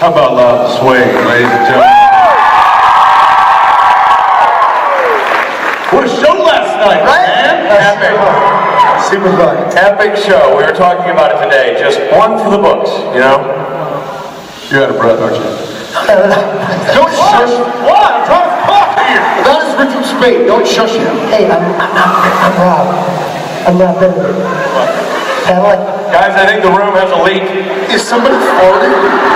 How about loud swing, ladies and gentlemen? What a show last night, right? Man. Epic. Super fun. Epic show. We were talking about it today. Just one for the books, you know? You're out of breath, aren't you? Don't shush. What? I'm trying to talk here. That is Richard Spade. Don't shush him. Hey, I'm Rob. I'm not better. Padalecki. Guys, I think the room has a leak. Is somebody farting?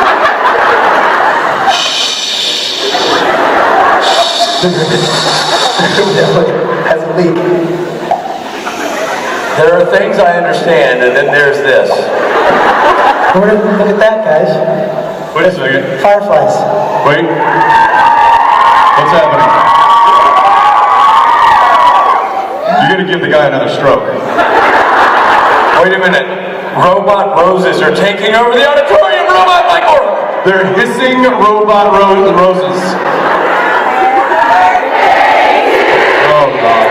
Has a leak. There are things I understand, and then there's this. Look at that, guys. Wait a second. Fireflies. Wait. What's happening? You're gonna give the guy another stroke. Wait a minute. Robot roses are taking over the auditorium. Robot Michael. They're hissing robot roses. Oh, God.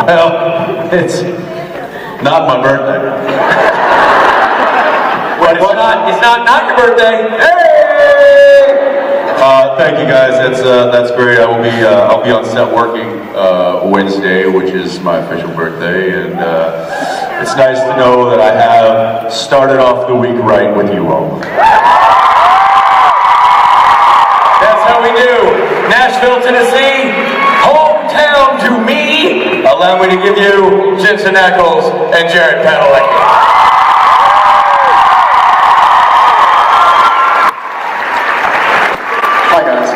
Well, it's not my birthday. But it's not your birthday. Hey! Thank you guys. That's great. I'll be on set working Wednesday, which is my official birthday, and it's nice to know that I have started off the week right with you all. That's how we do. Nashville, Tennessee, hometown to me. Allow me to give you Jensen Ackles and Padalecki. Hi, guys.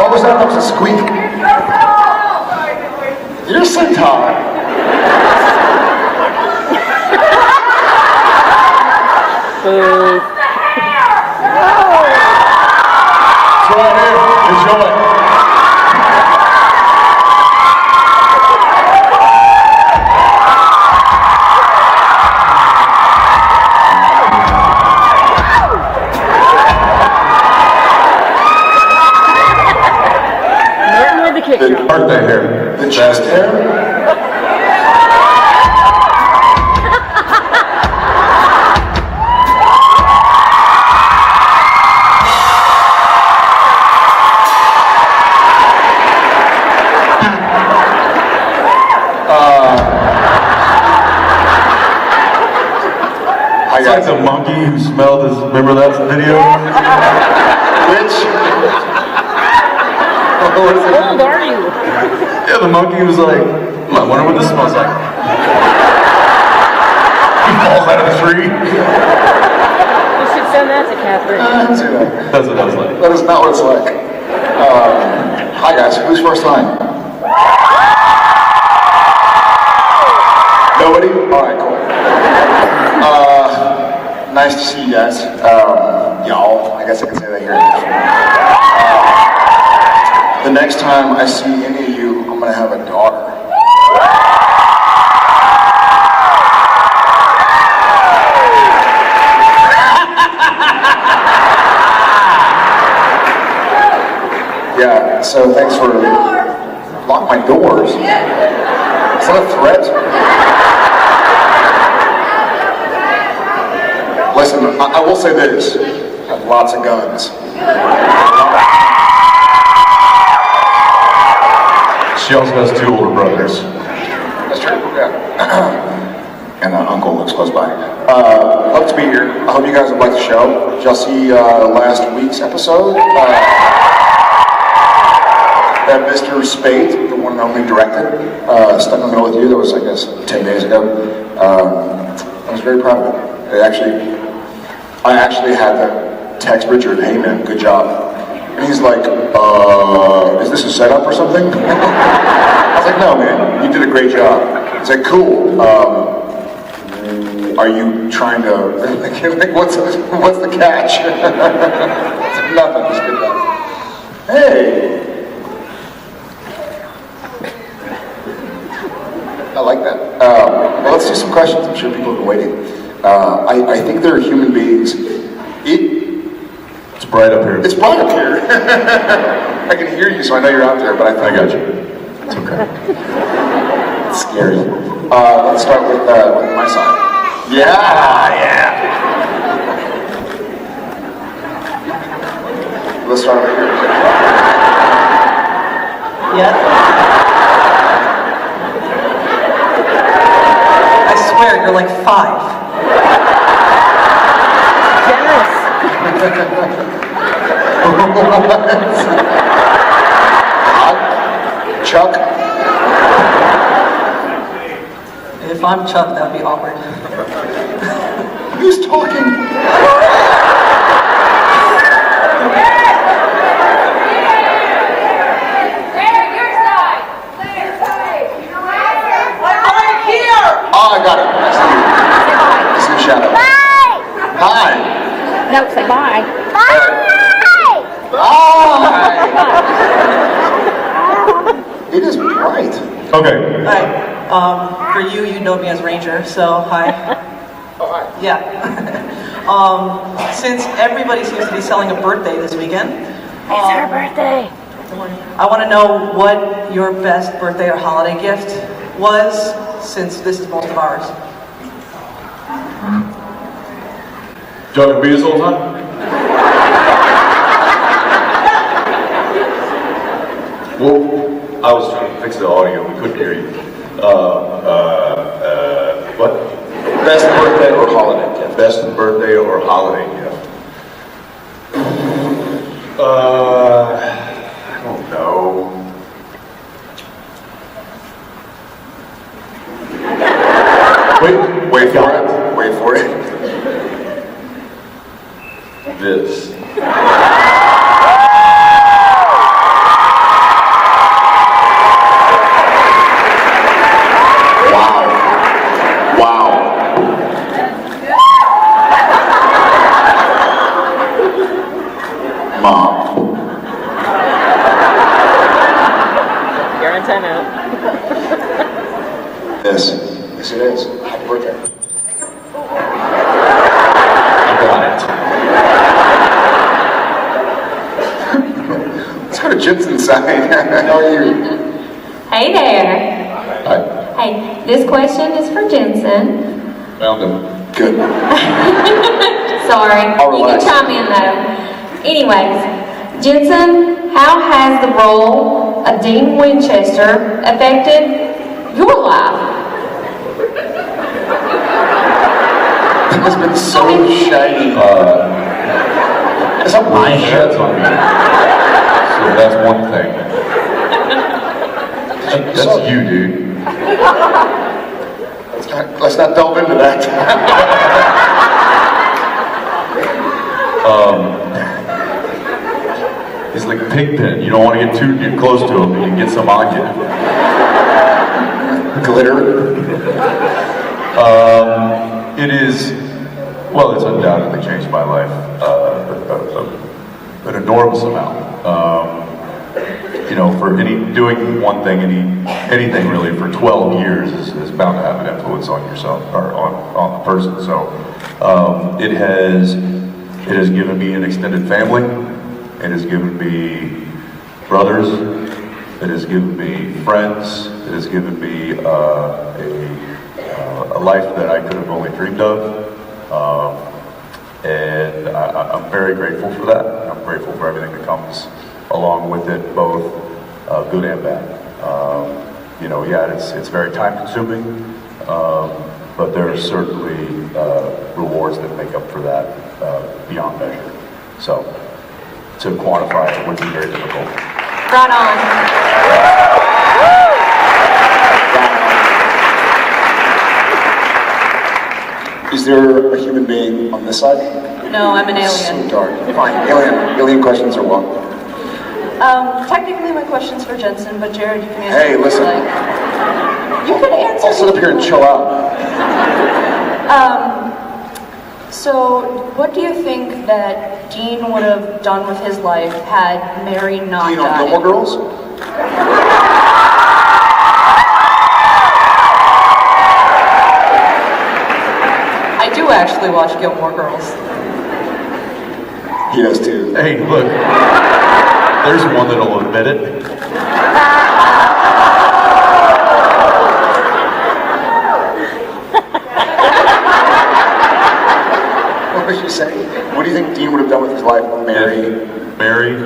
What was that? That was a squeak. You're so tired. So right here, enjoy. Birthday here. The chest hair? It's like the monkey who smelled his, remember that video? Which? How old are you? Yeah, the monkey was like, I wonder what this smells like. He falls out of the tree. You should send that to Catherine. That's it. That's what that was like. That is not what it's like. Hi guys, who's first time? Nobody? Alright, cool. Nice to see you guys. Y'all, I guess I can say that here. The next time I see any of you, I'm gonna have a daughter. Yeah, so thanks for lock my doors. Is that a threat? Listen, I will say this. I have lots of guns. She also has 2 older brothers. That's true, yeah. And uncle lives close by. Love to be here. I hope you guys have liked the show. Did y'all see last week's episode? That Mr. Spade, the one and only directed, Stuck in the Middle with You. That was, I guess, 10 days ago. I was very proud of it. I actually had to text Richard, hey man, good job. And he's like, is this a setup or something? I was like, no, man, you did a great job. He's like, cool. Are you trying to, like, what's the catch? It's like, nothing, just good enough. Hey. I like that. Well, let's do some questions. I'm sure people have been waiting. I think there are human beings. It's bright up here. It's bright up here. I can hear you, so I know you're out there, but I got you. It's okay. It's scary. Let's start with my side. Yeah. Let's start over here. Yeah. I swear, you're like 5. Chuck? If I'm Chuck, that'd be awkward. Who's talking? Oh, I got it. I see you. Just in the shadow. Hi. No, say bye. Bye. It is bright. Okay. Hi. For you, you know me as Ranger, so hi. Oh, hi. Yeah. Since everybody seems to be selling a birthday this weekend. It's her birthday. I want to know what your best birthday or holiday gift was, since this is most of ours. Do you want to be this whole time? Well, I was trying to fix the audio. We couldn't hear you. What? Best birthday or holiday gift? Best birthday or holiday gift? I don't know. Wait for it. Wait for it. This. Wow. Mom. You're on timeout. Yes, it is. Happy birthday. I got it. Let's go to Jensen's side. How are you? Hey there. Hi. Hey, this question is for Jensen. Found him. Good. Sorry, I'll you can relax. chime in though. Anyways, Jensen, how has the role of Dean Winchester affected your life? It's been so shiny. It's a my shirts on me. So that's one thing. That's you, dude. Let's not delve into that. He's like a pig pen. You don't want to get too close to him. You can get some on you. Glitter. It is, well, it's undoubtedly changed my life an enormous amount. You know, for doing one thing, anything really for 12 years is bound to have an influence on yourself or on the person. So it has given me an extended family. It has given me brothers. It has given me friends. It has given me a life that I could have only dreamed of. And I'm very grateful for that. I'm grateful for everything that comes along with it, both good and bad. You know, yeah, it's very time consuming, but there are certainly rewards that make up for that beyond measure. So to quantify it would be very difficult. Right on. Is there a human being on this side? No, I'm an So alien. dark. Fine. Alien questions are welcome. Technically, my question's for Jensen, but Jared, you can answer. Hey, if you listen. like. You can answer. I'll sit up here and chill out. So, what do you think that Dean would have done with his life had Mary not Do you know died? Gilmore Girls? I do actually watch Gilmore Girls. He does too. Hey, look. There's one that'll admit it. What was you saying? What do you think Dean would have done with his life? Mary? Mary?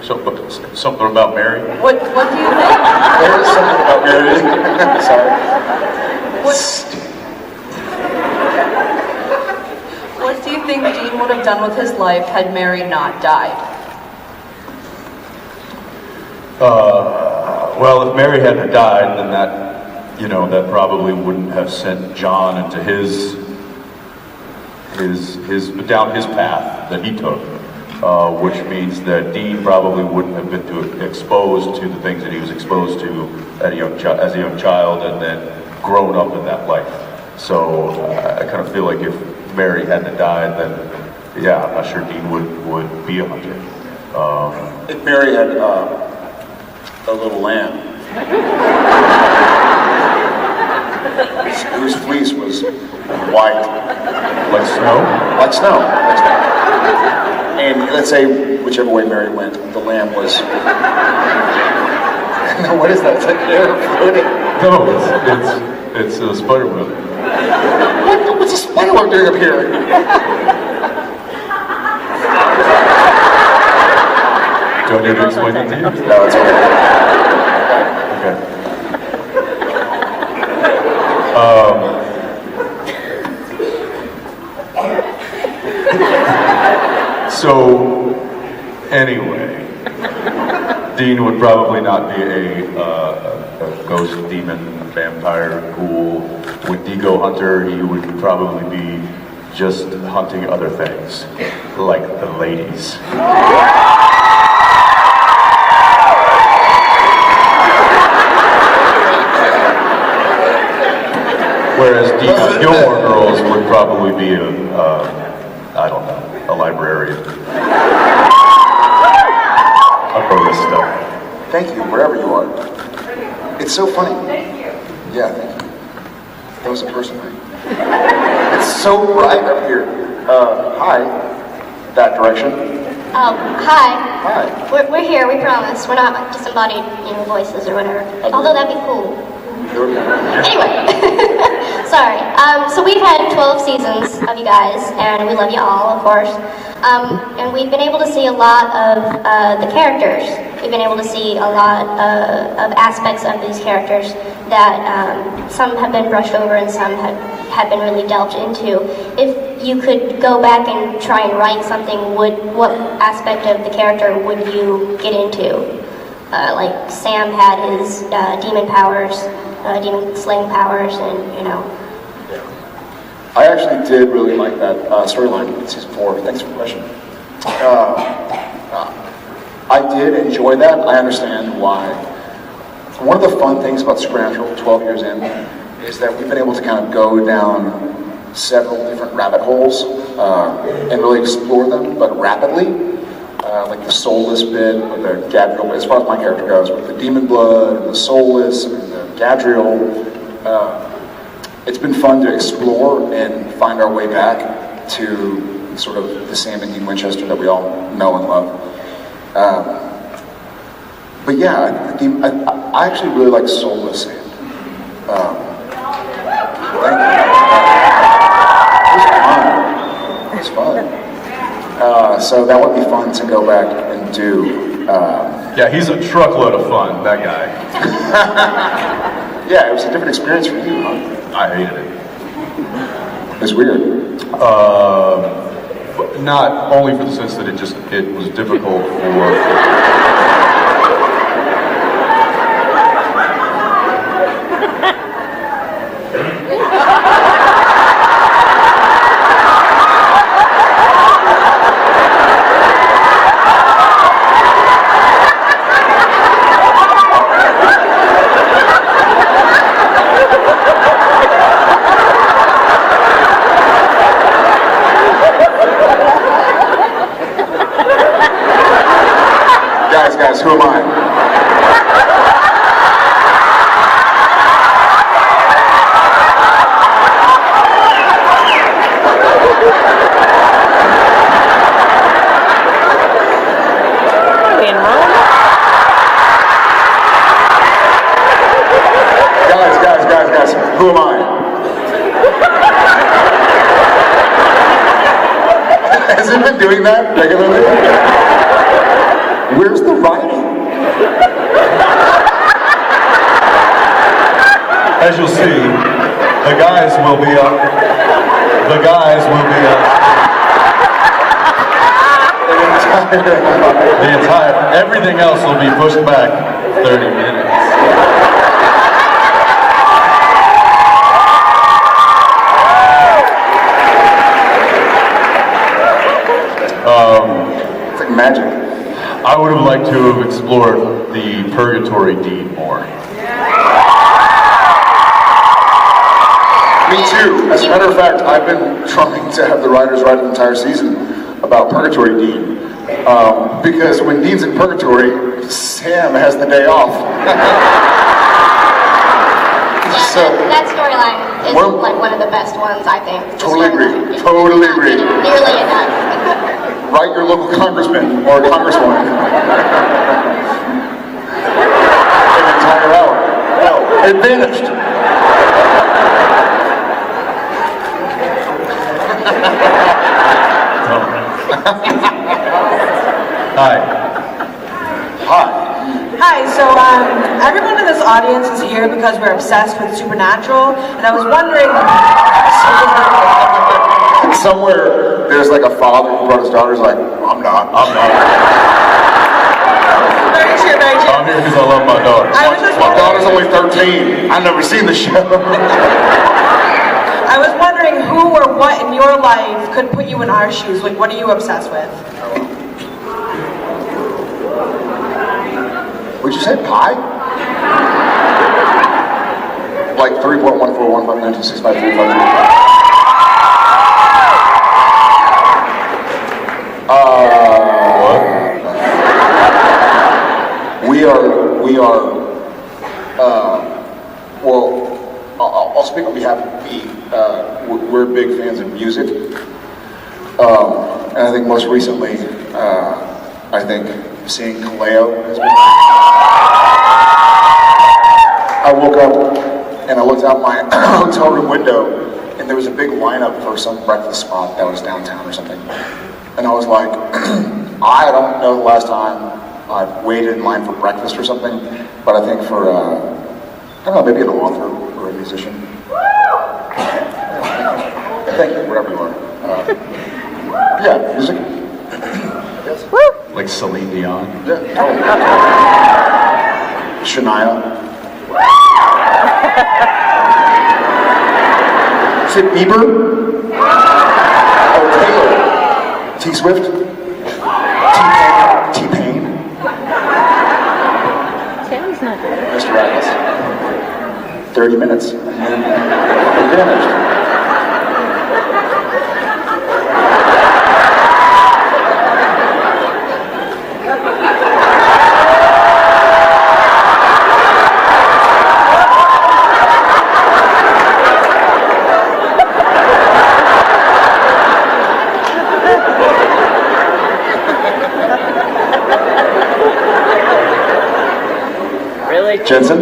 Something about Mary? What do you think? There is something about Mary. Sorry. What do you think Dean would have done with his life had Mary not died? Well, if Mary hadn't died, then that probably wouldn't have sent John into down his path that he took, which means that Dean probably wouldn't have been exposed to the things that he was exposed to as a young child, and then grown up in that life. So I kind of feel like if Mary hadn't died, then yeah, I'm not sure Dean would be a hunter. If Mary had a little lamb whose fleece was white, Like snow? like snow, and let's say whichever way Mary went, the lamb was. No, what is that? It's like air floating. No, it's a spider web. What's a spider web doing up here? Do I need to explain it to you? No, it's okay. Okay. So, anyway, Dean would probably not be a ghost, demon, vampire, ghoul, Wendigo hunter. He would probably be just hunting other things, like the ladies. Whereas Dean Gilmore Girls would probably be I don't know, a librarian. A barista. Thank you, wherever you are. It's so funny. Thank you. Yeah, thank you. That was a person, right? It's so bright up here. Hi. That direction. Hi. Hi. We're here, we promise. We're not disembodied, voices or whatever. Although that'd be cool. Anyway, sorry. So we've had 12 seasons of you guys, and we love you all, of course. And we've been able to see a lot of the characters. We've been able to see a lot of aspects of these characters that some have been brushed over and some have been really delved into. If you could go back and try and write something, what aspect of the character would you get into? Like Sam had his demon powers, demon slaying powers, and I actually did really like that storyline in season 4. Thanks for the question. I did enjoy that. I understand why. One of the fun things about Supernatural 12 years in is that we've been able to kind of go down several different rabbit holes and really explore them, but rapidly. Like the soulless bit, with the Gadriel, as far as my character goes, with the demon blood, and the soulless, and the Gadriel. It's been fun to explore and find our way back to sort of the Sam and Dean Winchester that we all know and love. But yeah, I actually really like soulless Sam. Thank you. It was fun. So that would be fun to go back and do. Yeah, he's a truckload of fun, that guy. Yeah, it was a different experience for you, huh? I hated it. It was weird. Not only for the sense that it was difficult for... Guys, who am I? In Rome? Guys, who am I? Has it been doing that regularly? Where's the writing? As you'll see, the guys will be up. The guys will be up. The entire, everything else will be pushed back 30 minutes. It's like magic. I would have liked to have explored the Purgatory deed more. Me too. As a matter of fact, I've been trying to have the writers write an entire season about Purgatory Dean. Because when Dean's in Purgatory, Sam has the day off. So, that storyline is Well- like one of the best ones, I think. The Totally agree. storyline is Totally not agree. getting nearly enough. write your local congressman or congresswoman. An entire hour. No, it vanished. Hi. Hi. Hi, so everyone in this audience is here because we're obsessed with Supernatural, and I was wondering. Somewhere there's like a father who brought his daughters like, I'm not. Very true, very true. I'm here because I love my daughter. I was just My daughter's wondering, only 13. I've never seen the show. I was wondering who or what in your life could put you in our shoes. Like, what are you obsessed with? Would you say pie? Like 3.1415926535. We are, well, I'll speak on behalf of me. We're big fans of music. And I think most recently, I think seeing Kaleo has been. I woke up and I looked out my hotel room window and there was a big lineup for some breakfast spot that was downtown or something. And I was like, I don't know the last time I've waited in line for breakfast or something, but I think for, I don't know, maybe an author or a musician. Thank you, whatever you are. Yeah, music. Yes. Like Celine Dion. Yeah, totally. Shania. Is it Bieber? Oh, Taylor. T-Swift? T-Pain? Tim's not good. Mr. Ackles. 30 minutes. And vanished. Really? Jensen?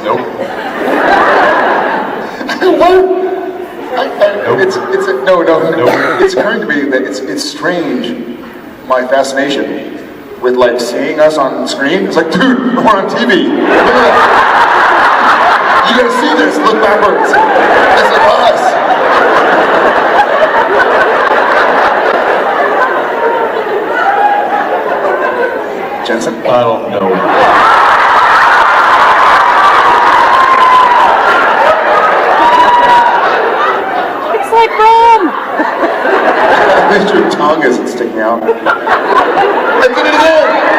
Nope. It's occurring to me that it's strange, my fascination with like seeing us on screen. It's like, dude, we're on TV. Look at us. You gotta see this. Look backwards. This is us. Jensen? I don't know. It's like Rome. At least your tongue isn't sticking out. I did it again!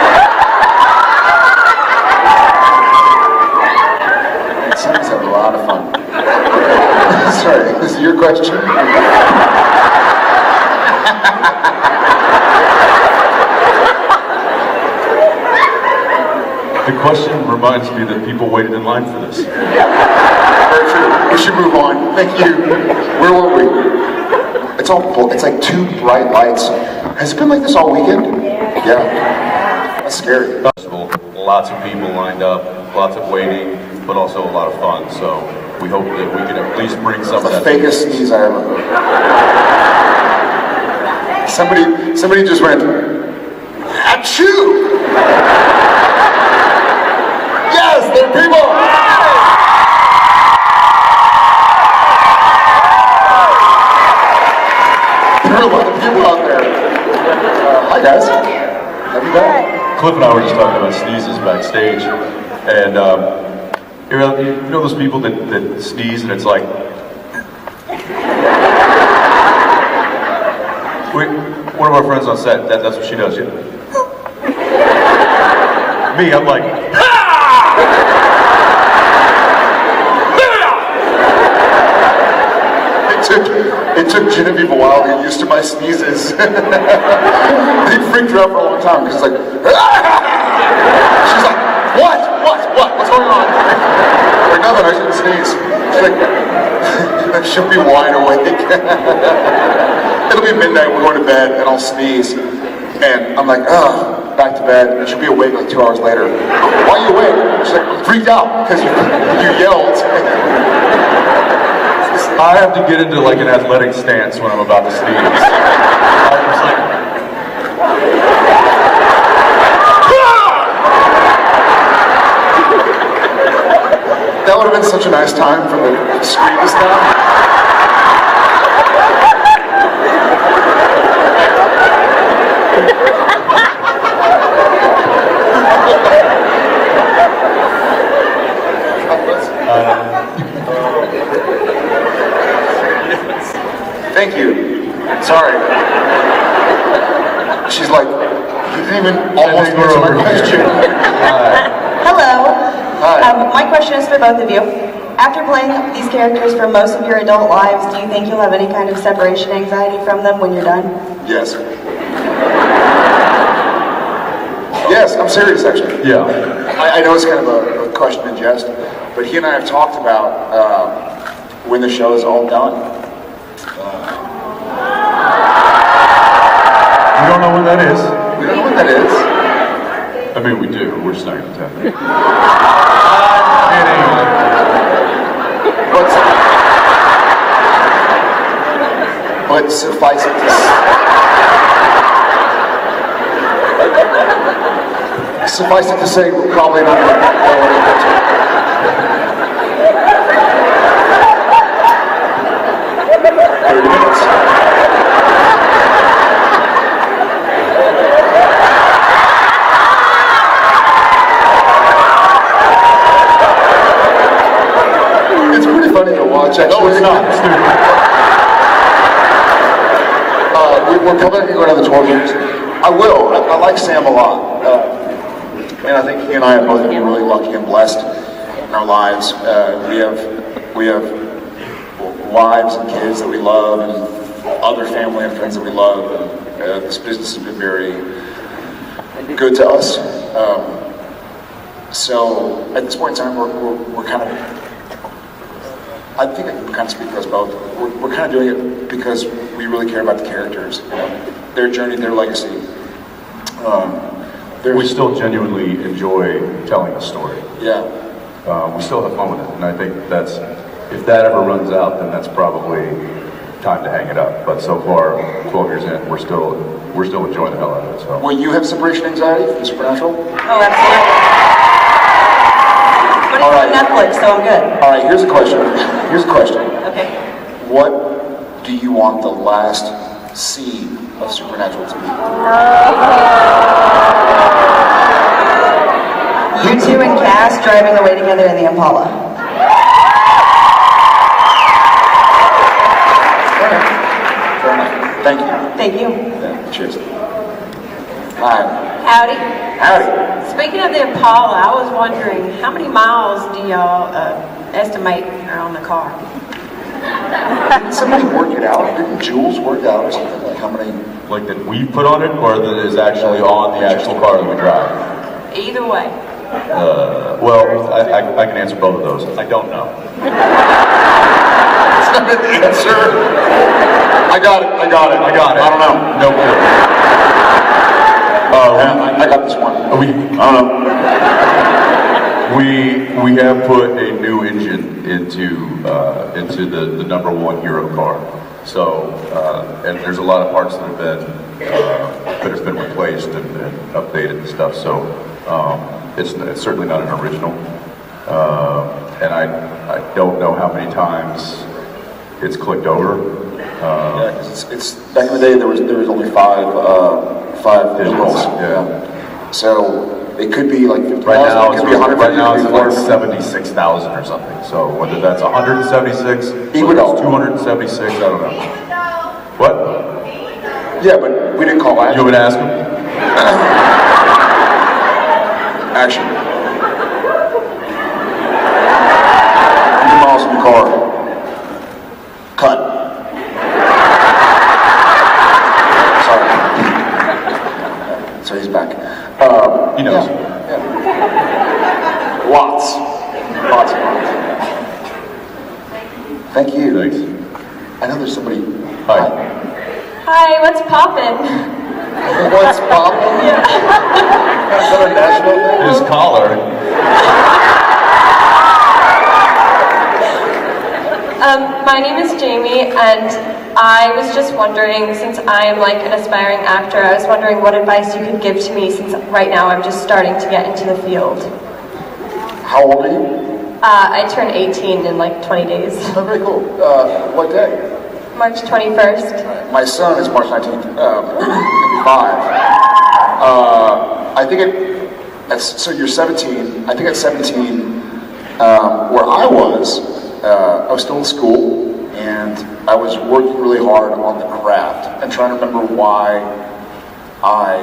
The question reminds me that people waited in line for this. Very true. We should move on. Thank you. Where were we? It's like two bright lights. Has it been like this all weekend? Yeah. That's scary. Lots of people lined up, lots of waiting, but also a lot of fun. So we hope that we can at least bring some of The that. fakest sneeze I ever heard. Somebody just went, achoo! Yes, there are people! There are a lot of people out there. Hi guys. Have you been? Cliff and I were just talking about sneezes backstage, and you know those people that sneeze and it's like, one of our friends on set, that's what she does. Me, I'm like, It took Genevieve a while to get used to my sneezes. They freaked her out for a long time because it's like, she's like, what's going on? Like, nothing, I shouldn't sneeze. She's like, she'll be wide awake. It'll be midnight, we're going to bed, and I'll sneeze. And I'm like, back to bed, and she'll be awake like 2 hours later. Why are you awake? She's like, freaked out because you yelled. I have to get into like an athletic stance when I'm about to sneeze. I'm just like, that would have been such a nice time for the screen to stop. Thank you. Sorry. She's like, you didn't even almost answer my question. Hello. Hi. My question is for both of you. After playing these characters for most of your adult lives, do you think you'll have any kind of separation anxiety from them when you're done? Yes. Yes, I'm serious actually. yeah. I know it's kind of a question in jest, but he and I have talked about when the show is all done. We don't know when that is. We don't know what that is. I mean, we do. We're just not going to tell you. But suffice it to say, we're probably not going to go anywhere. It's pretty funny to watch, actually. No, it's not. It's stupid. We're probably going to go another 12 years. I will. I like Sam a lot. And I think he and I have both been really lucky and blessed in our lives. We have wives and kids that we love, and other family and friends that we love. And, this business has been very good to us. So at this point in time, we're kind of, I think I can kind of speak for us both. We're kind of doing it because we really care about the characters, their journey, their legacy. We still genuinely enjoy telling the story. Yeah. We still have fun with it, and I think that's, if that ever runs out, then that's probably time to hang it up. But so far, 12 years in, we're still enjoying the hell out of it. So. Will you have separation anxiety from Supernatural? Oh, absolutely. But it's on Netflix, so I'm good. All right, here's a question. Okay. What do you want the last scene of Supernatural to be? You two and Cass driving away together in the Impala. Fair enough. Thank you. Thank you. Yeah, cheers. Hi. Howdy. Howdy. Speaking of the Impala, I was wondering how many miles do y'all estimate are on the car? Didn't somebody work it out? Didn't Jules work it out or something? Like how many? Like that we put on it, or that is actually on the actual car that we drive? Either way. Well, I can answer both of those. I don't know. That's not an answer. I got it. I don't know. No clue. I got this one. We, I don't know. we have put a new engine into the number one hero car. So, and there's a lot of parts that have been replaced and updated and stuff. So, it's certainly not an original. And I don't know how many times it's clicked over. Yeah, because it's back in the day there was only five digitals. Yeah. So it could be like 50,000. Right now, it could be 150. right now it's like 76,000 or something. So whether that's 176, Equal. 276, I don't know. What? Yeah, but we didn't call that. You would ask him? Action. 100 miles in the car. Cut. Sorry. So he's back. He knows. Yeah. Lots. Thank you. Thanks. I know there's somebody. Hi. Hi, what's poppin'? What's poppin'? Is that a Nashville thing? His collar. My name is Jamie, and I was just wondering, since I am like an aspiring actor, I was wondering what advice you could give to me, since right now I'm just starting to get into the field. How old are you? I turn 18 in like 20 days. Oh, very cool. What day? March 21st. My son is March 19th. He'll be 5. I think so you're 17. I think at 17, where I was still in school, and I was working really hard on the craft and trying to remember why I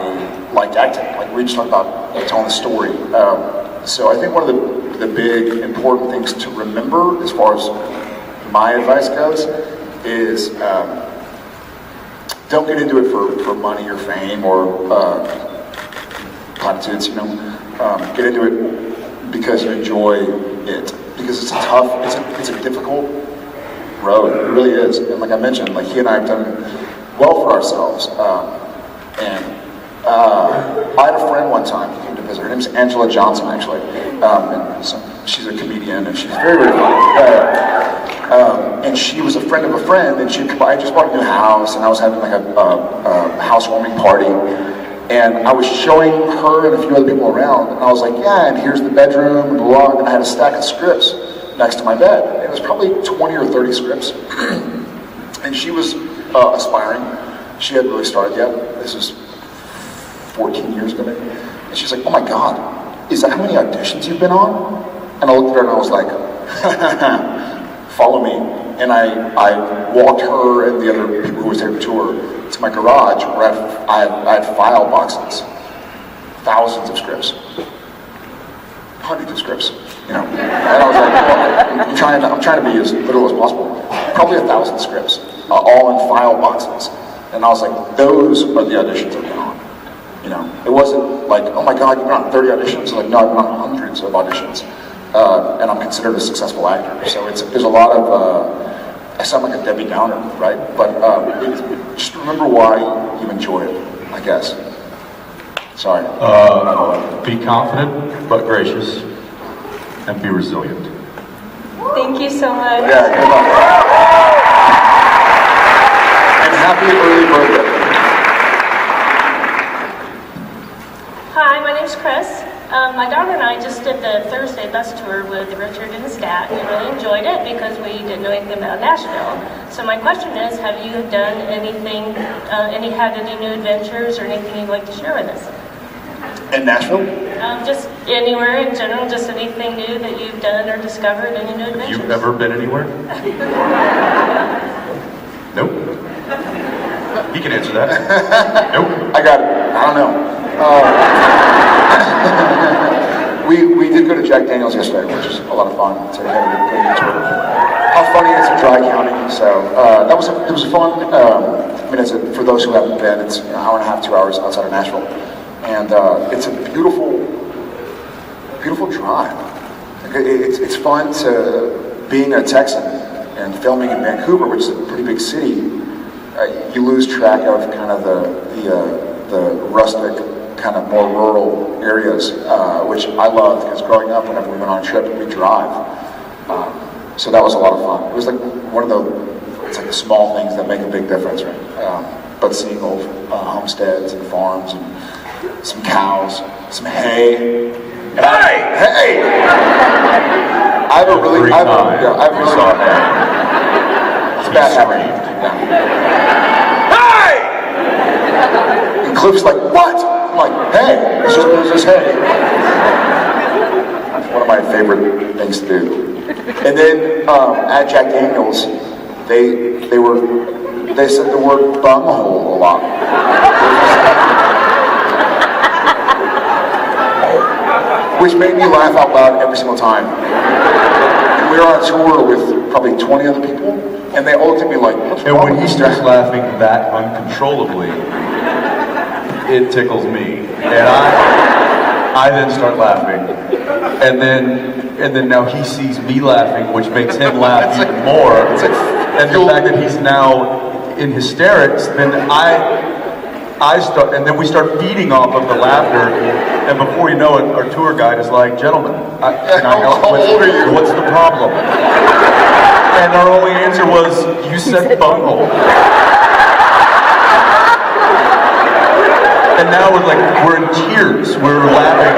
liked acting. Like we just talked about telling the story. So I think one of the big important things to remember, as far as my advice goes, is don't get into it for money or fame or platitudes. Get into it because you enjoy it. Because it's a tough, it's a difficult road. It really is. And like I mentioned, like he and I have done well for ourselves. I had a friend one time who came to visit. Her name's Angela Johnson, actually. And so she's a comedian, and she's very, very funny. And she was a friend of a friend, and I just bought a new house, and I was having like a housewarming party. And I was showing her and a few other people around, and I was like, yeah, and here's the bedroom, and blah, and I had a stack of scripts next to my bed. It was probably 20 or 30 scripts. And she was aspiring. She hadn't really started yet. This is 14 years ago, maybe. And she's like, oh my God, is that how many auditions you've been on? And I looked at her and I was like, follow me. And I walked her and the other people who was taking the tour to my garage where I had file boxes, thousands of scripts, hundreds of scripts, And I was like, well, I'm trying to be as literal as possible. Probably 1,000 scripts, all in file boxes. And I was like, those are the auditions I've been on. It wasn't like, oh my God, you've been on 30 auditions. Like, no, I've been on hundreds of auditions. And I'm considered a successful actor. So there's a lot of, I sound like a Debbie Downer, right? But just remember why you enjoy it, I guess. Sorry. Be confident, but gracious, and be resilient. Thank you so much. Yeah, good luck. And happy early birthday. Hi, my name's Chris. My daughter and I just did the Thursday bus tour with Richard and Scat. We really enjoyed it because we didn't know anything about Nashville. So my question is, have you done anything, had any new adventures or anything you'd like to share with us? In Nashville? Just anywhere in general, just anything new that you've done or discovered, any new adventures? You've ever been anywhere? Nope. He can answer that. Nope. I got it. I don't know. We did go to Jack Daniels yesterday, which is a lot of fun. So we had a good tour. How funny is it, Dry County? So it was fun. For those who haven't been, it's an hour and a half, 2 hours outside of Nashville, and it's a beautiful beautiful drive. It's fun to being a Texan and filming in Vancouver, which is a pretty big city. You lose track of kind of the rustic, kind of more rural areas, which I loved because growing up, whenever we went on a trip, we'd drive. So that was a lot of fun. It was like it's like the small things that make a big difference, right? But seeing old homesteads and farms and some cows, some hay. Hey! I really saw hay. It's a bad habit. And Cliff's like, what? I'm like, hey, it's just hay. That's one of my favorite things to do. And then at Jack Daniels, they said the word bumhole a lot. Which made me laugh out loud every single time. And we were on a tour with probably 20 other people, and they all looked at me like, what's wrong? And when he starts laughing that uncontrollably, it tickles me. And I then start laughing. And then now he sees me laughing, which makes him laugh even more. And the fact that he's now in hysterics, then I start, and then we start feeding off of the laughter. And before you know it, our tour guide is like, gentlemen, can I help? What's the problem? And our only answer was, you said bunghole. And now we're in tears. We're laughing.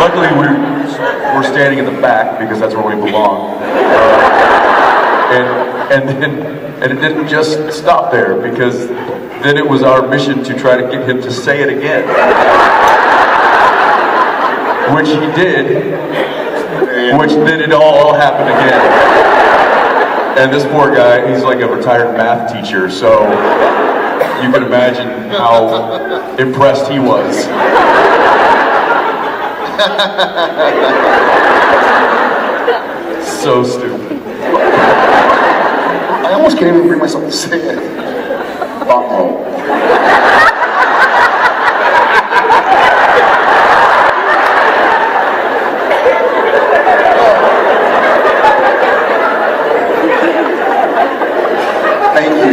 Luckily, we're standing in the back because that's where we belong. And it didn't just stop there, because then it was our mission to try to get him to say it again, which he did. Which then it all happened again. And this poor guy, he's like a retired math teacher, so you can imagine how impressed he was. So stupid. I almost can't even bring myself to say it. Bumhole. Thank you.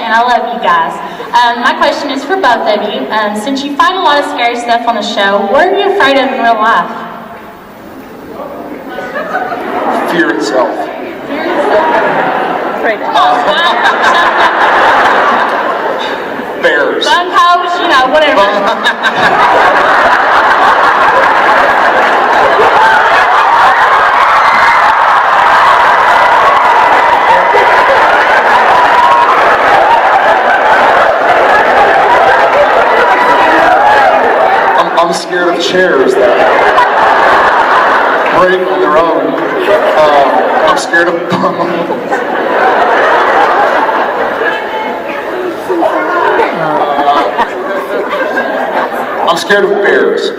I love you guys. My question is for both of you. Since you fight a lot of scary stuff on the show, what are you afraid of in real life? Fear itself. Afraid of Bears. Bunkholes, whatever. I'm scared of chairs that break on their own. I'm scared of I'm scared of bears.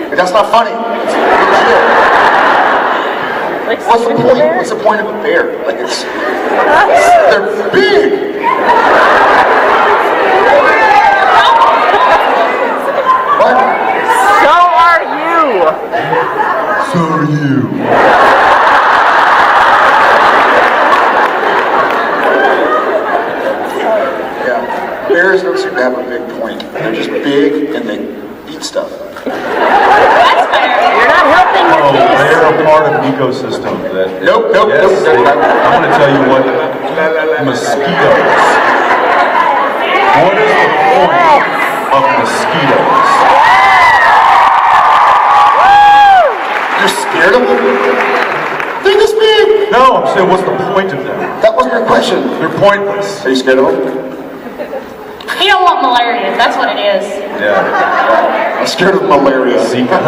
But that's not funny. What's the point? What's the point of a bear? They're big. So are you. So are you. Yeah, bears don't seem to have a big point. They're just big and they eat stuff. That's fair. You're not helping your case. They're a part of an ecosystem that... Nope. I'm going to tell you what, mosquitoes. What is the point of mosquitoes? You're scared of them? They're this big. No, I'm saying, what's the point of them? That wasn't your question. They're pointless. Are you scared of them? He don't want malaria. That's what it is. Yeah. I'm scared of malaria. Zika.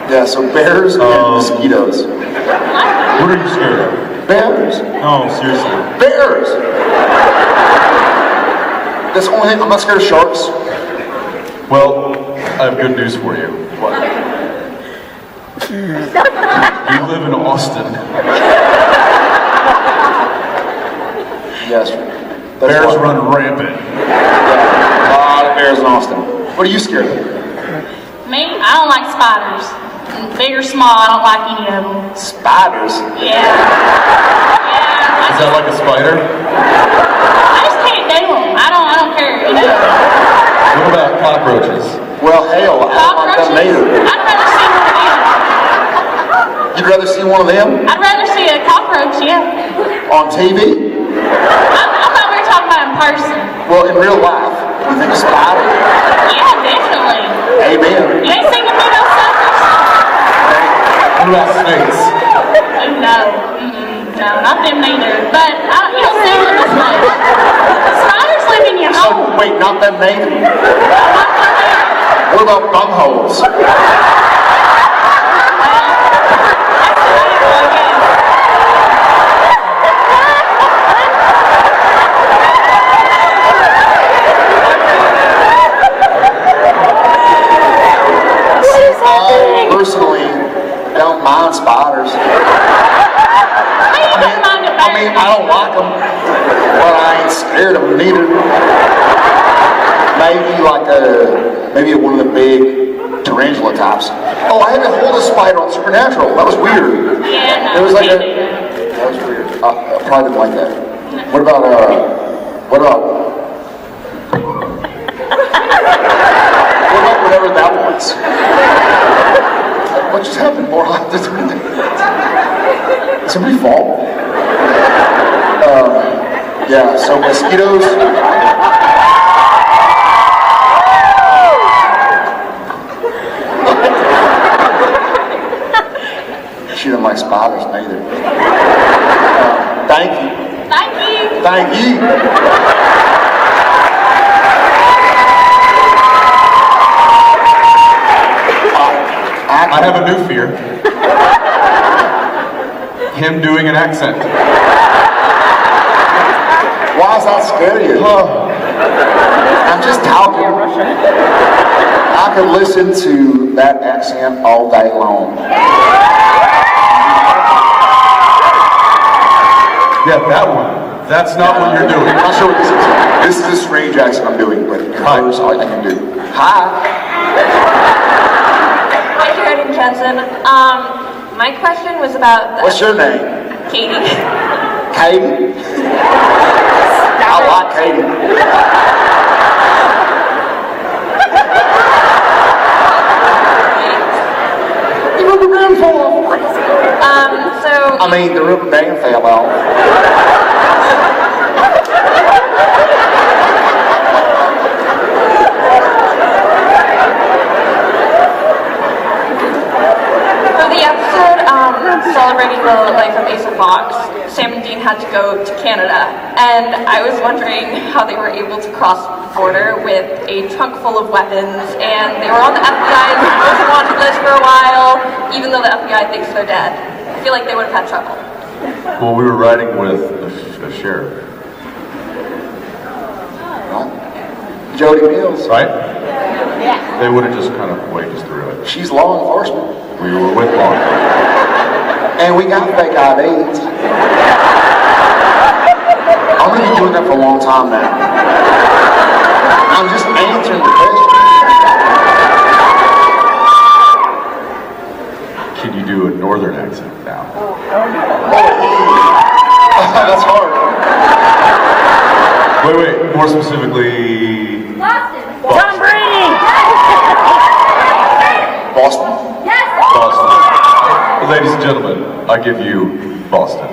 Yeah, so bears and mosquitoes. What are you scared of? Bears. No, seriously. Bears. That's the only thing. I'm not scared of sharks. Well, I have good news for you. What? You live in Austin. Yes. Bears run rampant. Yeah, a lot of bears in Austin. What are you scared of? Me? I don't like spiders. Big or small, I don't like any of them. Spiders? Yeah. Is that like a spider? I just can't do them. I don't care, you know. What about cockroaches? Well, hell, I don't like them neither. I'd rather see one of them. You'd rather see one of them? I'd rather see a cockroach, yeah. On TV? I thought we were talking about in person. Well, in real life, you think a spider? Yeah, definitely. Amen. You ain't seen the big old suckers? What about snakes? Oh, no. No, not them neither. But you don't see them as much. Spiders live in your home. So, wait, not them neither? What about bumholes? I personally don't mind spiders. I don't like them, but I ain't scared of them neither. Maybe one of the big tarantula types. Oh, I had to hold a spider on Supernatural. That was weird. Yeah, no, It was like that was weird. I probably didn't like that. What about whatever that was? What just happened? More hot. Did somebody fall? Yeah, so mosquitoes. She doesn't like spiders neither. Thank you. Thank you. Thank you. I have a new fear. Him doing an accent. Why does that scare you? I'm just talking. I could listen to that accent all day long. Yeah, that one. That's not what you're doing. I'm not sure what this is. This is a strange accent I'm doing, but here's all I can do. Hi. Hi, Jared and Jensen. My question was about What's your name? Katie. Katie? I like Katie. The rubber band fell off. The rubber band fell off. For the episode celebrating the life of Asa Fox, Sam and Dean had to go to Canada, and I was wondering how they were able to cross the border with a trunk full of weapons, and they were on the FBI's most wanted list for a while, even though the FBI thinks they're dead. I feel like they would have had trouble. Well, we were riding with a sheriff. Jody Mills. Right? Yeah. They would have just kind of waved us through it. She's law enforcement. We were with law enforcement. And we got fake IDs. I'm going to be doing that for a long time now. I'm just answering the question. Can you do a northern accent now? That's hard. Wait, more specifically... Boston. Tom Brady. Boston? Yes. Boston. Ladies and gentlemen, I give you Boston.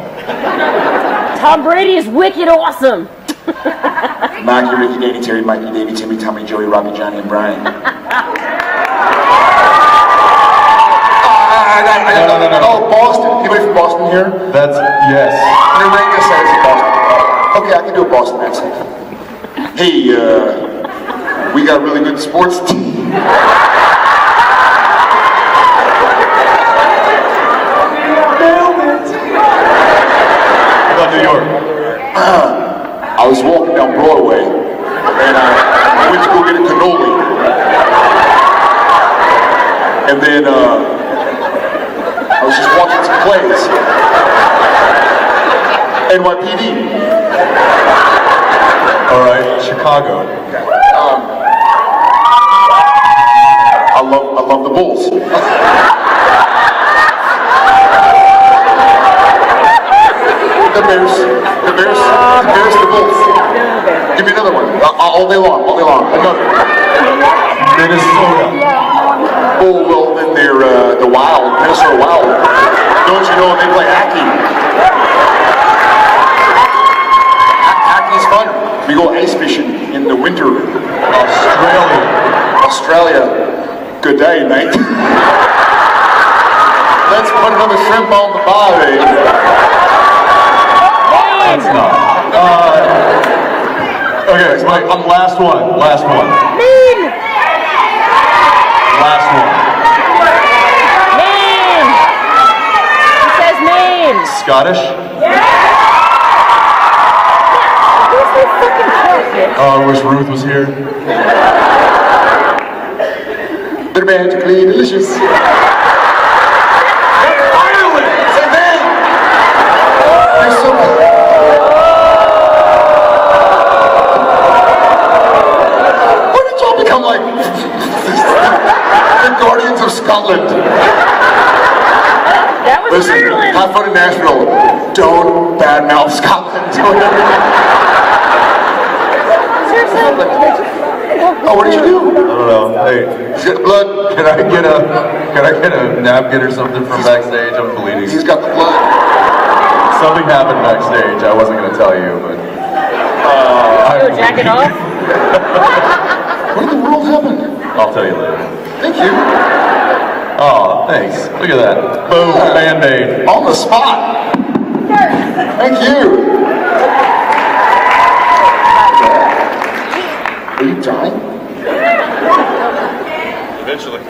Tom Brady is wicked awesome. Mikey, Ricky, Danny, Terry, Mikey, Davey, Timmy, Tommy, Joey, Robbie, Johnny, and Brian. No. Oh, Boston. Anybody from Boston here? That's, yes. Naranga says it's Boston. Okay, I can do a Boston accent. Hey, we got a really good sports team. Nailed it. 'Cause I got a lot of New York? I was walking down Broadway, and I went to go get a cannoli. And then I was just watching some plays. NYPD. All right, Chicago. I love the Bulls. The Bears, the Bulls. Give me another one. All day long. Another. Minnesota. Oh, well, then they're the Wild, Minnesota Wild. Don't you know they play hockey? Hockey's fun. We go ice fishing in the winter. Australia. Good day, mate. Let's put another shrimp on the barbie. That's not. Okay, so I'm last one. Last one. Name! He says name! Scottish? Who's this fucking character? Oh, I wish Ruth was here. They're magically delicious. Ireland! Same thing! You're so good. Why did y'all become like the Guardians of Scotland? That was Listen, Ireland! have fun in Nashville. Don't badmouth Scotland. Oh, what did you do? I don't know. Hey, He's got the blood. can I get a napkin or something from backstage? I'm bleeding. He's got the blood. Something happened backstage. I wasn't gonna tell you, but Yo, jack it off? What in the world happened? I'll tell you later. Thank you. Oh, thanks. Look at that. Boom, Band-Aid. On the spot. Thank you. Are you dying? Eventually.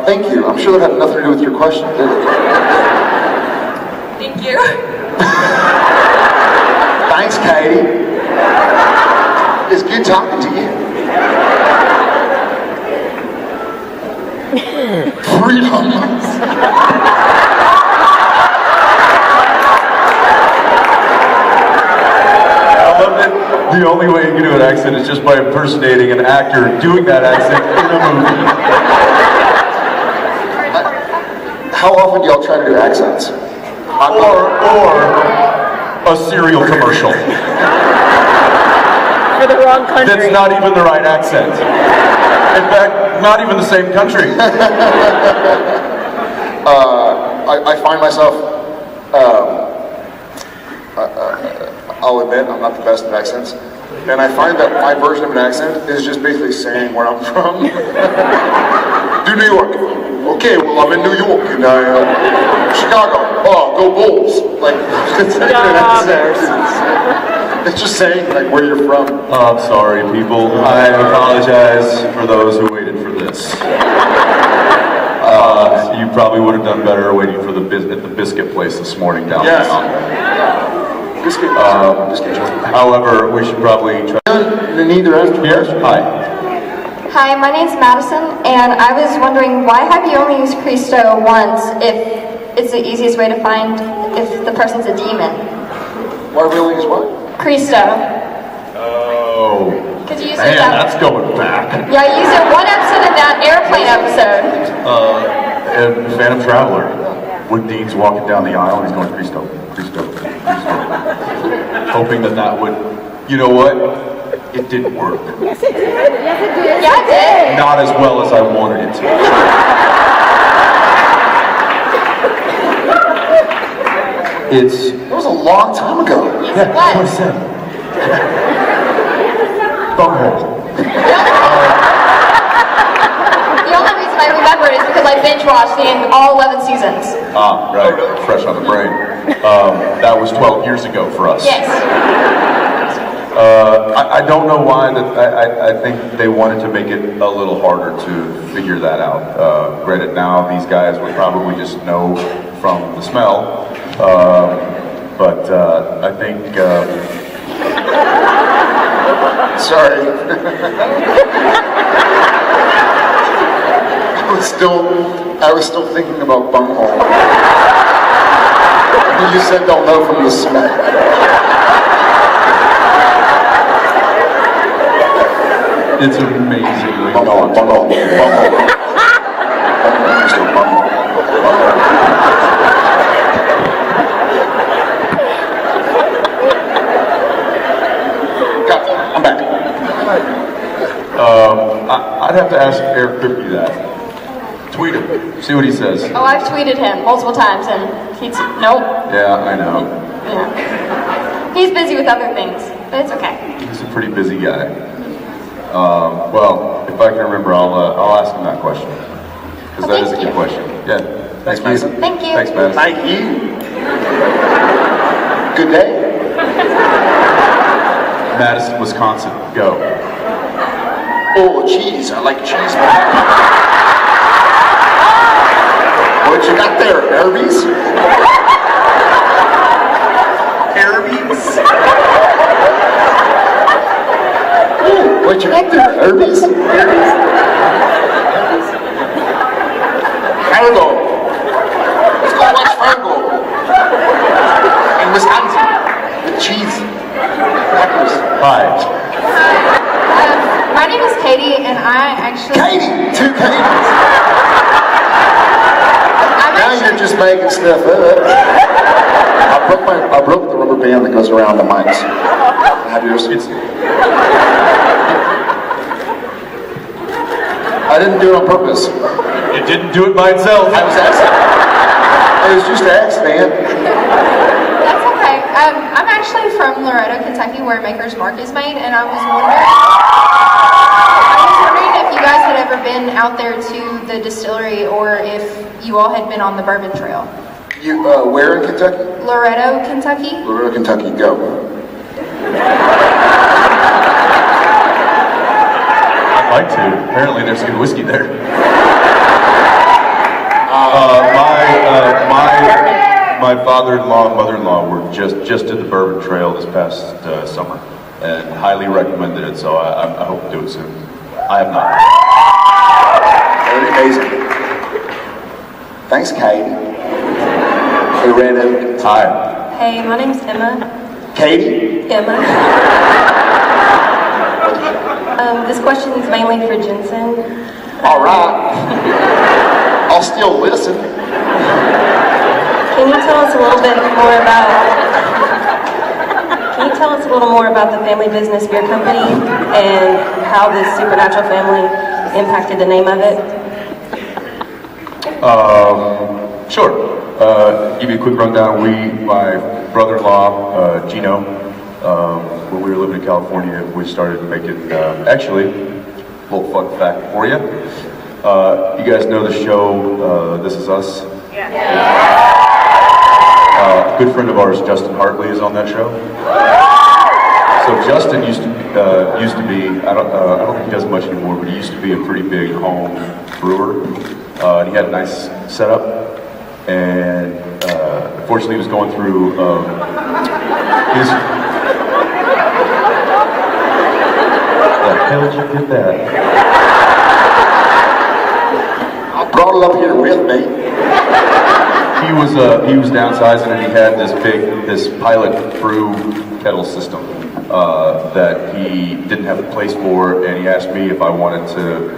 Thank you. I'm sure that had nothing to do with your question, did it? Thank you. Thanks, Katie. It's good talking to you. Freedom. The only way you can do an accent is just by impersonating an actor doing that accent in a movie. How often do y'all try to do accents? Or a cereal commercial. For the wrong country. That's not even the right accent. In fact, not even the same country. I find myself, I'll admit, I'm not the best at accents. And I find that my version of an accent is just basically saying where I'm from. Do New York. Okay, well, I'm in New York. And Chicago. Oh, go Bulls. Like, it's not even an accent. It's just saying, like, where you're from. Oh, I'm sorry, people. I apologize for those who waited for this. You probably would have done better waiting for at the biscuit place this morning downtown. Biscuit. However, we should probably try. Here? Hi. Hi, my name's Madison, and I was wondering, why have you only used Cristo once if it's the easiest way to find if the person's a demon? Why we only use what? Cristo. Oh. Because you used Man, it that. that's going back. Yeah, I used it one episode in that airplane episode. And Phantom Traveler. When Dean's walking down the aisle, he's going, Cristo, Cristo, Cristo. Hoping that would, you know what? It didn't work. Yes, it did. Yes, it did. Yeah, it did. Not as well as I wanted it to. It was a long time ago. Yes, Yeah, it that's what I was. said. Bunghole. The only reason I remember it is because I binge watched all 11 seasons. Ah, right. Fresh on the brain. That was 12 years ago for us. Yes. I don't know why. I think they wanted to make it a little harder to figure that out. Granted, now these guys would probably just know from the smell, but I think. Sorry. I was still thinking about bunghole. You said don't know from the smell. It's amazing. Bunghole. Mr. Bunghole. I'm back. I'd have to ask Eric Kripke that. Tweet him. See what he says. Oh, I've tweeted him multiple times and he's, nope. Yeah, I know. Yeah. He's busy with other things, but it's okay. He's a pretty busy guy. Well, if I can remember, I'll ask him that question. Because that is a good question. Yeah. Thanks, Mason. Thank you. Thanks, Madison. Thank you. Good day. Madison, Wisconsin. Go. Oh, cheese. I like cheese. What you got there, Arby's? Arby's? Ooh, what you got there, Arby's? Fargo. Let's go watch Fargo. In Wisconsin. With cheese. Crackers. Hi. My name is Katie, and I actually... Katie! Two Katies! Now you're just making stuff up. I broke the rubber band that goes around the mics. Have yours? I didn't do it on purpose. It didn't do it by itself. I was asking. It was just an accident. That's okay. I'm actually from Loretto, Kentucky, where Maker's Mark is made, and I was wondering if you guys had ever been out there to the distillery, or if you all had been on the Bourbon Trail. You, where in Kentucky? Loretto, Kentucky. Loretto, Kentucky, go. I'd like to. Apparently there's good whiskey there. My father-in-law and mother-in-law were just at the Bourbon Trail this past summer, and highly recommended it, so I hope to do it soon. I have not. Very amazing. Thanks, Katie. Hey, Brandon. Hi. Hey, my name's Emma. Katie? Emma. This question is mainly for Jensen. All right. I'll still listen. Can you tell us a little bit more about? Can you tell us a little more about the family business beer company and how this supernatural family impacted the name of it? Sure. Give you a quick rundown. My brother-in-law, Gino, when we were living in California, we started making, actually, a little fun fact for you. You guys know the show, This Is Us? Yeah. A good friend of ours, Justin Hartley, is on that show. So Justin used to be, I don't think he does much anymore, but he used to be a pretty big home brewer. And he had a nice setup, and unfortunately he was going through his... The hell did you get that? I brought it up here with me. He was downsizing, and he had this pilot brew kettle system that he didn't have a place for, and he asked me if I wanted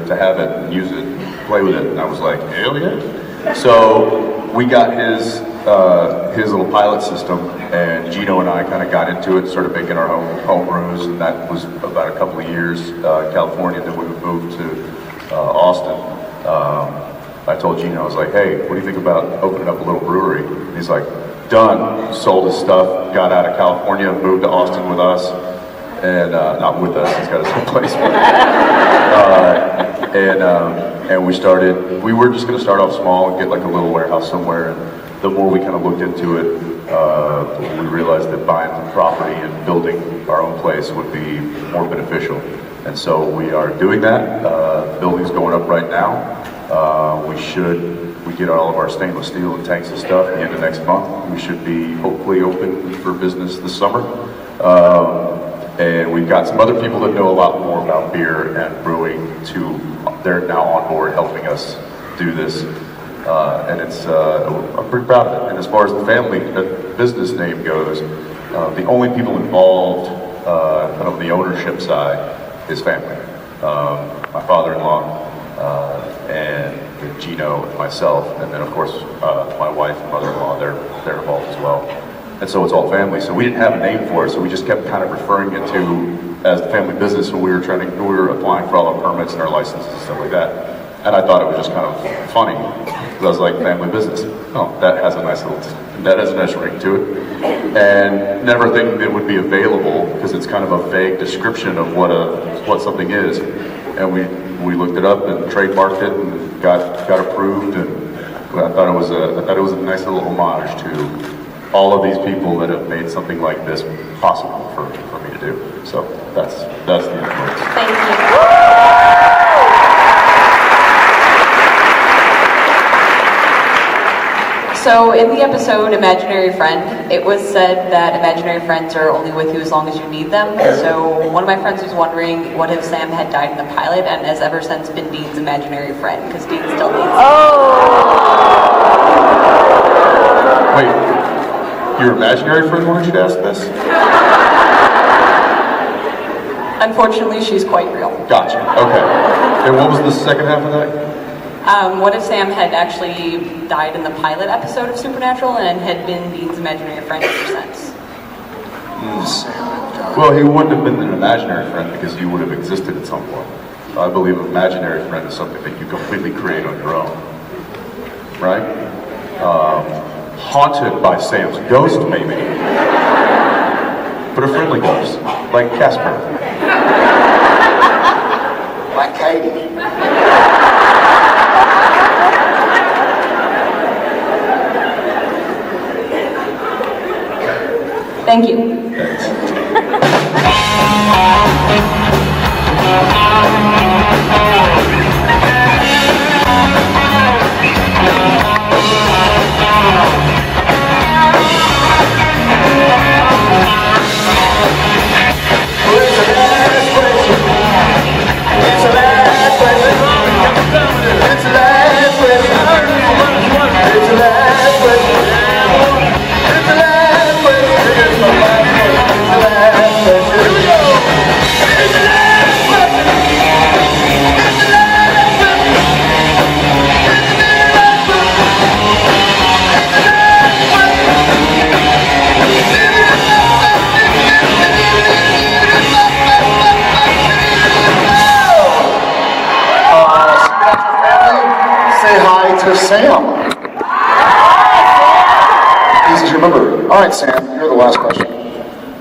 to have it and use it, play with it, and I was like, hell yeah. So we got his little pilot system, and Gino and I kind of got into it, started making our home brews, and that was about a couple of years in California. Then we moved to Austin. I told Gino, I was like, hey, what do you think about opening up a little brewery? And he's like, done. Sold his stuff, got out of California, moved to Austin with us, and not with us, he's got his own place. And we were just going to start off small and get like a little warehouse somewhere, and the more we kind of looked into it, We realized that buying the property and building our own place would be more beneficial. And so we are doing that. The building's going up right now. We get all of our stainless steel and tanks and stuff at the end of next month. We should be hopefully open for business this summer. And we've got some other people that know a lot more about beer and brewing they're now on board helping us do this. And I'm pretty proud of it. And as far as the family business name goes, the only people involved kind of the ownership side is family. My father-in-law and Gino and myself, and then of course my wife and mother-in-law, they're involved as well. And so it's all family. So we didn't have a name for it, so we just kept kind of referring it to as the family business when we were applying for all our permits and our licenses and stuff like that. And I thought it was just kind of funny, because I was like, family business. Oh, that has a nice ring to it. And never thinking it would be available, because it's kind of a vague description of what something is. And we looked it up and trademarked it and got approved. And I thought it was a nice little homage to all of these people that have made something like this possible for me to do. So that's the influence. Thank you. So in the episode Imaginary Friend, it was said that imaginary friends are only with you as long as you need them. So one of my friends was wondering what if Sam had died in the pilot and has ever since been Dean's imaginary friend, because Dean still needs him. Wait, your imaginary friend wanted you to ask this? Unfortunately, she's quite real. Gotcha, okay. And what was the second half of that? What if Sam had actually died in the pilot episode of Supernatural and had been Dean's imaginary friend ever since? Well, he wouldn't have been an imaginary friend because he would have existed at some point. I believe an imaginary friend is something that you completely create on your own. Right? Haunted by Sam's ghost, maybe. But a friendly ghost, like Casper. Like Katie. Thank you. To Sam. Easy to remember. All right, Sam, you're the last question.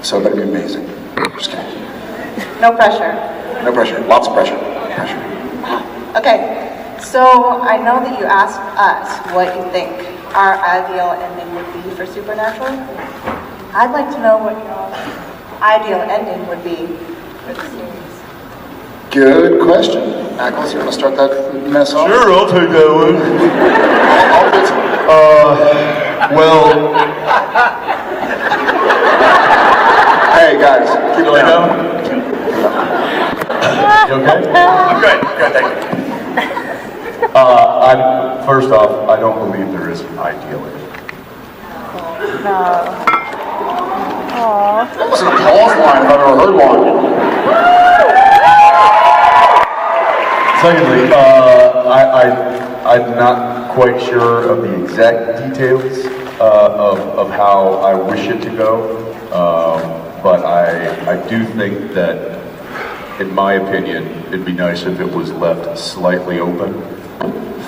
So it better be amazing. Just kidding. No pressure. No pressure. Lots of pressure. Okay, so I know that you asked us what you think our ideal ending would be for Supernatural. I'd like to know what your ideal ending would be for the series. Good question. Ackles, you want to start that mess off? Sure, I'll take that one. Well... Hey, guys, keep it down. You okay? I'm good, thank you. First off, I don't believe there is an ideal ending. That wasn't a pause line if I've ever heard one. Secondly, I'm not quite sure of the exact details of how I wish it to go, but I do think that, in my opinion, it'd be nice if it was left slightly open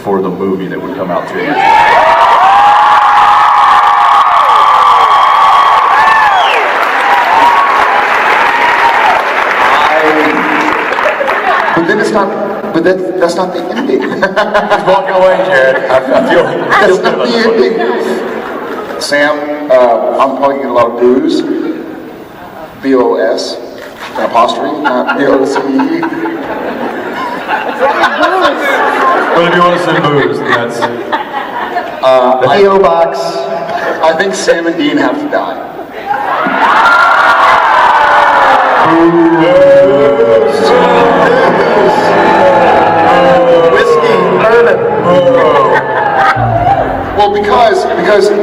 for the movie that would come out 2 years later. But then it's not. But that's not the ending. He's walking away, Jared. I feel That's not the ending. Sam, I'm probably getting a lot of booze. B-O-S, an apostrophe, not B-O-C-E. But if you want to send booze, that's... P.O. Box. I think Sam and Dean have to die. Whiskey, bourbon. Well, because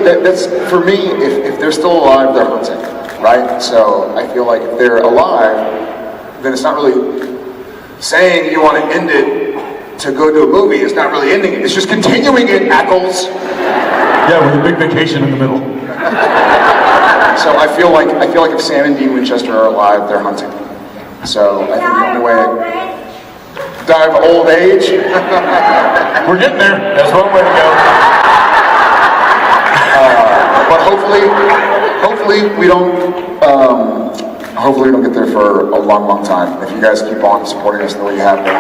that's for me. If they're still alive, they're hunting, right? So I feel like if they're alive, then it's not really saying you want to end it to go to a movie. It's not really ending it. It's just continuing it, Ackles. Yeah, with a big vacation in the middle. So I feel like if Sam and Dean Winchester are alive, they're hunting. So I think the only way die of old age. We're getting there. That's one way to go. But hopefully we don't get there for a long, long time. If you guys keep on supporting us the way you have been.